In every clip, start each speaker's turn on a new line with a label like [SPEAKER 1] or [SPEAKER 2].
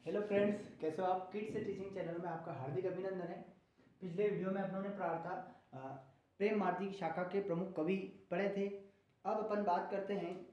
[SPEAKER 1] Hello friends, कैसे हो आप। किड्स टीचिंग चैनल में आपका हार्दिक अभिनंदन है। पिछले वीडियो में अपनों ने प्रार्थना प्रेम मार्दी की शाखा के प्रमुख कवि पढ़े थे। अब अपन बात करते हैं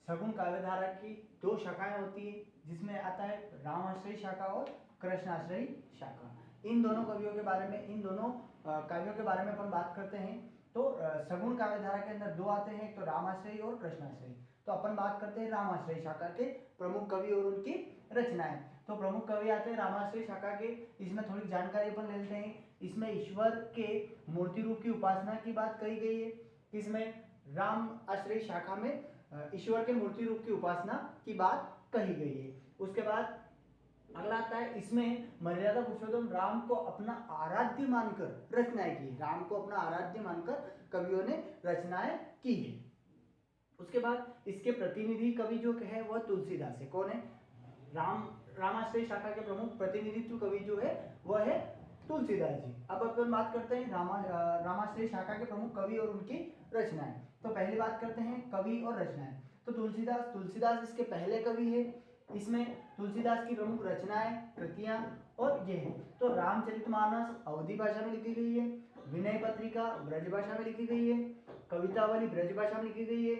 [SPEAKER 1] सगुण काव्यधारा की दो शाखाएं होती है, जिसमें आता है रामाश्रयी शाखा और कृष्णाश्रयी शाखा। इन दोनों कवियों के बारे में, इन दोनों काव्यों के बारे में अपन बात करते हैं। तो सगुण काव्यधारा के अंदर दो आते हैं, एक तो रामाश्रयी और कृष्णाश्रयी। तो अपन बात करते हैं रामाश्रयी शाखा के प्रमुख कवि और उनकी रचनाएं। तो प्रमुख कवि आते हैं रामाश्रयी शाखा के। इसमें थोड़ी जानकारी अपन ले लेते हैं। इसमें ईश्वर के मूर्ति रूप की उपासना की बात कही गई है। इसमें राम आश्रयी शाखा में ईश्वर के मूर्ति रूप की उपासना की बात कही गई है। उसके बाद अगला आता है, इसमें मर्यादा पुरुषोत्तम राम को अपना आराध्य मानकर रचनाएं की। राम को अपना आराध्य मानकर कवियों ने रचनाएं की है। उसके बाद इसके प्रतिनिधि कवि जो है वह तुलसीदास है। कौन है? रामाश्रयी शाखा के प्रमुख प्रतिनिधित्व कवि जो है वह है तुलसीदास जी। अब अपन बात करते हैं रामाश्रयी शाखा के प्रमुख कवि और उनकी रचनाएं। तो पहली बात करते हैं कवि और रचनाएं। तो तुलसीदास इसके पहले कवि है। इसमें तुलसीदास की प्रमुख रचनाएं, कृतियां और ये है। तो रामचरितमानस अवधी भाषा में लिखी गई है, विनय पत्रिका ब्रज भाषा में लिखी गई है, कवितावली ब्रज भाषा में लिखी गई है,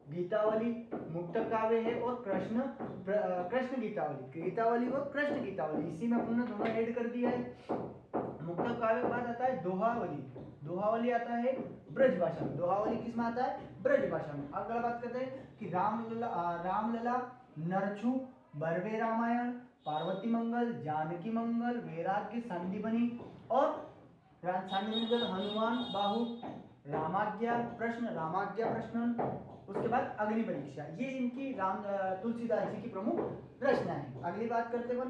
[SPEAKER 1] गीतावली मुक्तक काव्य है और कृष्ण गीतावली और कृष्ण गीतावली इसी में अपने दोनों ऐड कर दिया है। मुक्तक काव्य के बाद आता है दोहावली आता है ब्रज भाषा में। दोहावली किस में आता है? ब्रज भाषा में। अगला बात करते हैं कि रामलला, नरछू, बरवे रामायण, पार्वती मंगल, जानकी मंगल, वैराग्य, संदीपनी और हनुमान बाहु, रामाज्ञा प्रश्न। उसके बाद अग्नि परीक्षा। ये इनकी तुलसीदास जी की प्रमुख रचना है। अगली बात करते हैं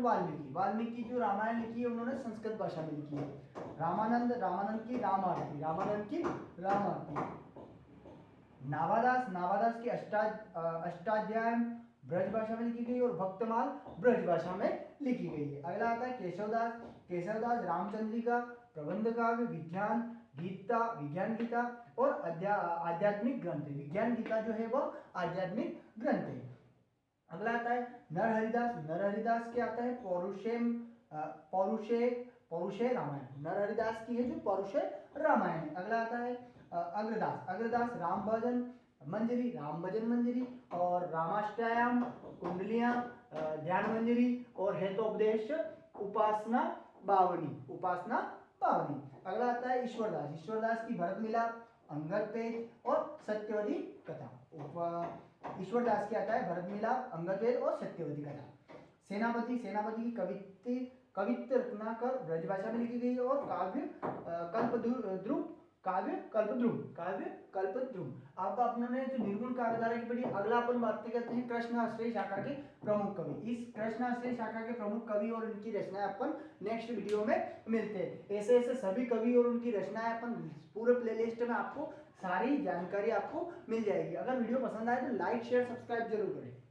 [SPEAKER 1] वाल्मीकि जो रामायण लिखी है उन्होंने संस्कृत भाषा में लिखी है। रामानंद की रामारती। नावादास की अष्टाध्याय ब्रज भाषा में लिखी गई और भक्तमाल ब्रज भाषा में लिखी गई है। अगला आता है केशवदास रामचंद्रिका, प्रबंध काव्य, विज्ञान गीता और आध्यात्मिक ग्रंथ। विज्ञान गीता जो है वह आध्यात्मिक ग्रंथ है। अगला आता है नरहरिदास के आता है पौरुषे रामायण। नरहरिदास की है जो पौरुषे रामायण। अगला आता है अग्रदास राम भजन मंजरी और रामाष्टयाम, कुंडलियां, ध्यान मंजरी और हेतोपदेश उपासना बावनी। अगला आता है ईश्वरदास की भरत मिलाप, अंगद पेज और सत्यवती कथा। ईश्वरदास की आता है भरत मिलाप, अंगद पेज और सत्यवती कथा। सेनापति की कवित्व रत्नाकर ब्रज भाषा में लिखी गई है और काव्य कल्पद्रुम। अब आपने जो निर्गुण काव्यधारा की पढ़ी। अगला अपन बात करते हैं कृष्णाश्रयी शाखा के प्रमुख कवि। इस कृष्णाश्रयी शाखा के प्रमुख कवि और उनकी रचनाएं अपन नेक्स्ट वीडियो में मिलते हैं। ऐसे सभी कवि और उनकी रचनाएं अपन पूरे प्लेलिस्ट में आपको सारी जानकारी आपको मिल जाएगी। अगर वीडियो पसंद आए तो लाइक शेयर सब्सक्राइब जरूर करें।